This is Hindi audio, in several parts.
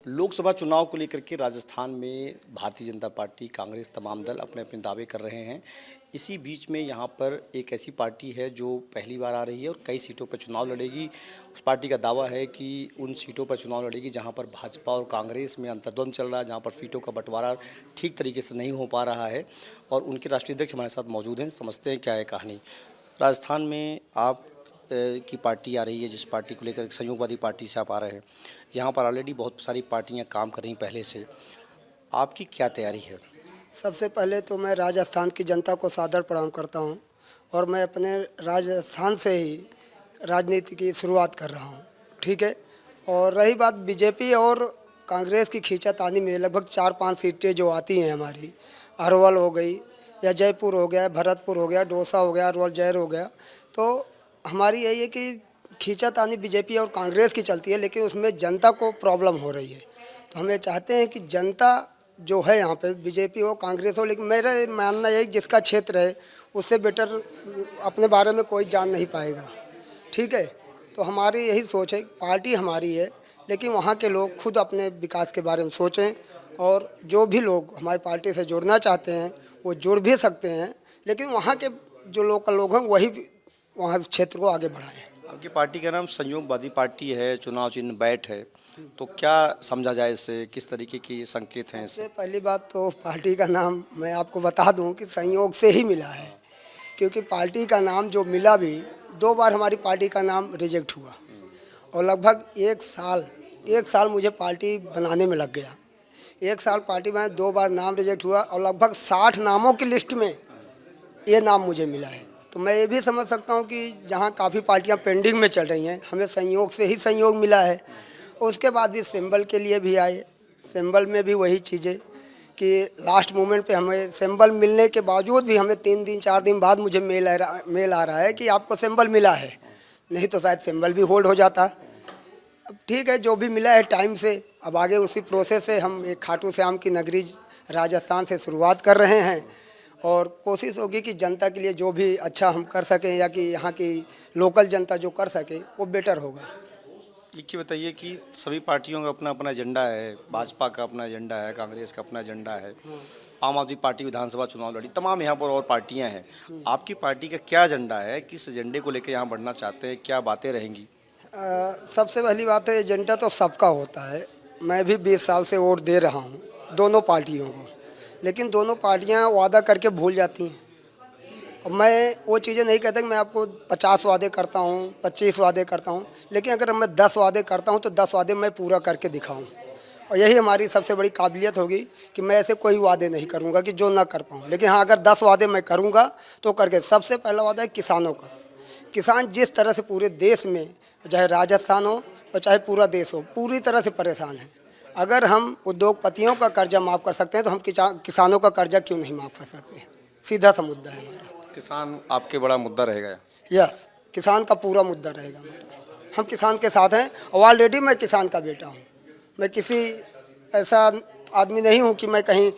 लोकसभा चुनाव को लेकर के राजस्थान में भारतीय जनता पार्टी, कांग्रेस, तमाम दल अपने अपने दावे कर रहे हैं। इसी बीच में यहाँ पर एक ऐसी पार्टी है जो पहली बार आ रही है और कई सीटों पर चुनाव लड़ेगी। उस पार्टी का दावा है कि उन सीटों पर चुनाव लड़ेगी जहाँ पर भाजपा और कांग्रेस में अंतर्द्वंद चल रहा है, जहाँ पर सीटों का बंटवारा ठीक तरीके से नहीं हो पा रहा है। और उनके राष्ट्रीय अध्यक्ष हमारे साथ मौजूद हैं, समझते हैं क्या है कहानी। राजस्थान में आप की पार्टी आ रही है, जिस पार्टी को लेकर संयोगवादी पार्टी से आप आ रहे हैं। यहाँ पर ऑलरेडी बहुत सारी पार्टियाँ काम कर रही पहले से, आपकी क्या तैयारी है? सबसे पहले तो मैं राजस्थान की जनता को सादर प्रणाम करता हूँ और मैं अपने राजस्थान से ही राजनीति की शुरुआत कर रहा हूँ, ठीक है। और रही बात बीजेपी और कांग्रेस की खींचातानी में, लगभग 4-5 सीटें जो आती हैं हमारी, अरवल हो गई या जयपुर हो गया, भरतपुर हो गया, दौसा हो गया, अरवल जैर हो गया, तो हमारी यही है कि खींचातानी बीजेपी और कांग्रेस की चलती है, लेकिन उसमें जनता को प्रॉब्लम हो रही है। तो हमें चाहते हैं कि जनता जो है यहाँ पे, बीजेपी हो कांग्रेस हो, लेकिन मेरा मानना यही, जिसका क्षेत्र है उससे बेटर अपने बारे में कोई जान नहीं पाएगा, ठीक है। तो हमारी यही सोच है, पार्टी हमारी है, लेकिन वहाँ के लोग खुद अपने विकास के बारे में सोचें। और जो भी लोग हमारी पार्टी से जुड़ना चाहते हैं वो जुड़ भी सकते हैं, लेकिन वहाँ के जो लोकल लोग हैं वही वहाँ क्षेत्र को आगे बढ़ाएं। आपकी पार्टी का नाम संयोगवादी पार्टी है, चुनाव चिन्ह बैट है, तो क्या समझा जाए इससे, किस तरीके की संकेत हैं इससे? पहली बात तो पार्टी का नाम मैं आपको बता दूं कि संयोग से ही मिला है, क्योंकि पार्टी का नाम जो मिला भी 2 बार हमारी पार्टी का नाम रिजेक्ट हुआ और लगभग 1 साल मुझे पार्टी बनाने में लग गया। 1 साल पार्टी में 2 बार नाम रिजेक्ट हुआ और लगभग 60 नामों की लिस्ट में ये नाम मुझे मिला है। तो मैं ये भी समझ सकता हूँ कि जहाँ काफ़ी पार्टियाँ पेंडिंग में चल रही हैं, हमें संयोग से ही संयोग मिला है। उसके बाद भी सिंबल के लिए भी आए, सिंबल में भी वही चीज़ें कि लास्ट मोमेंट पे हमें सिंबल मिलने के बावजूद भी हमें 3 दिन 4 दिन बाद मुझे मेल आ रहा है कि आपको सिंबल मिला है, नहीं तो शायद सिंबल भी होल्ड हो जाता। अब ठीक है, जो भी मिला है टाइम से, अब आगे उसी प्रोसेस से हम एक खाटू श्याम की नगरी राजस्थान से शुरुआत कर रहे हैं और कोशिश होगी कि जनता के लिए जो भी अच्छा हम कर सकें या कि यहाँ की लोकल जनता जो कर सके वो बेटर होगा। ये बताइए कि सभी पार्टियों का अपना अपना एजेंडा है, भाजपा का अपना एजेंडा है, कांग्रेस का अपना एजेंडा है, आम आदमी पार्टी विधानसभा चुनाव लड़ी, तमाम यहाँ पर और पार्टियाँ हैं। आपकी पार्टी का क्या एजेंडा है, किस एजेंडे को लेकर यहाँ बढ़ना चाहते हैं, क्या बातें रहेंगी? सबसे पहली बात है, एजेंडा तो सबका होता है। मैं भी 20 साल से वोट दे रहा हूँ दोनों पार्टियों को, लेकिन दोनों पार्टियां वादा करके भूल जाती हैं। और मैं वो चीज़ें नहीं कहता कि मैं आपको 50 वादे करता हूँ, 25 वादे करता हूँ, लेकिन अगर मैं 10 वादे करता हूँ तो 10 वादे मैं पूरा करके दिखाऊँ। और यही हमारी सबसे बड़ी काबिलियत होगी कि मैं ऐसे कोई वादे नहीं करूँगा कि जो ना कर पाऊँ, लेकिन हाँ, अगर 10 वादे मैं करूँगा तो करके। सबसे पहला वादा है किसानों का। किसान जिस तरह से पूरे देश में, चाहे राजस्थान हो और चाहे पूरा देश हो, पूरी तरह से परेशान है। अगर हम उद्योगपतियों का कर्जा माफ़ कर सकते हैं तो हम किसानों का कर्जा क्यों नहीं माफ़ कर सकते? सीधा सा मुद्दा है हमारा। किसान आपके बड़ा मुद्दा रहेगा? यस, किसान का पूरा मुद्दा रहेगा हमारा। हम किसान के साथ हैं और ऑलरेडी मैं किसान का बेटा हूँ। मैं किसी ऐसा आदमी नहीं हूँ कि मैं कहीं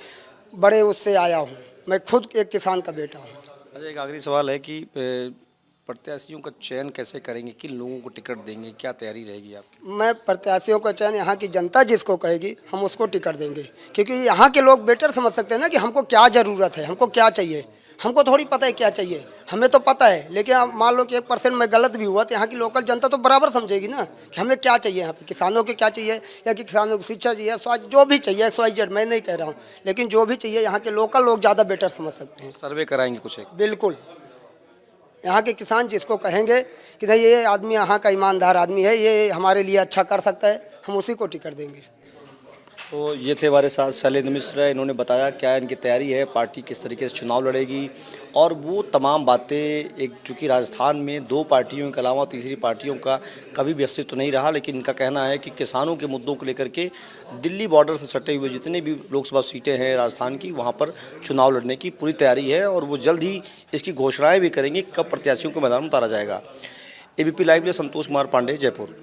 बड़े उससे आया हूँ, मैं खुद एक किसान का बेटा हूँ। अच्छा, एक आखिरी सवाल है कि प्रत्याशियों का चयन कैसे करेंगे, किन लोगों को टिकट देंगे, क्या तैयारी रहेगी आपकी? मैं प्रत्याशियों का चयन यहाँ की जनता जिसको कहेगी हम उसको टिकट देंगे, क्योंकि यहाँ के लोग बेटर समझ सकते हैं ना कि हमको क्या ज़रूरत है, हमको क्या चाहिए। हमको थोड़ी पता है क्या चाहिए, हमें तो पता है, लेकिन अब मान लो कि 1% में गलत भी हुआ तो यहाँ की लोकल जनता तो बराबर समझेगी ना कि हमें क्या चाहिए। यहाँ पे किसानों के क्या चाहिए, या कि किसानों को शिक्षा चाहिए, स्वास्थ्य, जो भी चाहिए, XYZ मैं नहीं कह रहा हूँ, लेकिन जो भी चाहिए यहाँ के लोकल लोग ज़्यादा बेटर समझ सकते हैं। सर्वे कराएंगे कुछ? बिल्कुल, यहाँ के किसान जिसको कहेंगे कि भाई ये आदमी यहाँ का ईमानदार आदमी है, ये हमारे लिए अच्छा कर सकता है, हम उसी को टिकट देंगे। तो ये थे हमारे साथ शैलेंद्र मिश्र। इन्होंने बताया क्या इनकी तैयारी है, पार्टी किस तरीके से चुनाव लड़ेगी और वो तमाम बातें। एक चूँकि राजस्थान में 2 पार्टियों के अलावा तीसरी पार्टियों का कभी भी अस्तित्व नहीं रहा, लेकिन इनका कहना है कि किसानों के मुद्दों को लेकर के दिल्ली बॉर्डर से सटे हुए जितने भी लोकसभा सीटें हैं राजस्थान की, वहाँ पर चुनाव लड़ने की पूरी तैयारी है और वो जल्द ही इसकी घोषणाएँ भी करेंगे कब प्रत्याशियों को मैदान में उतारा जाएगा। ABP लाइव में संतोष कुमार पांडे, जयपुर।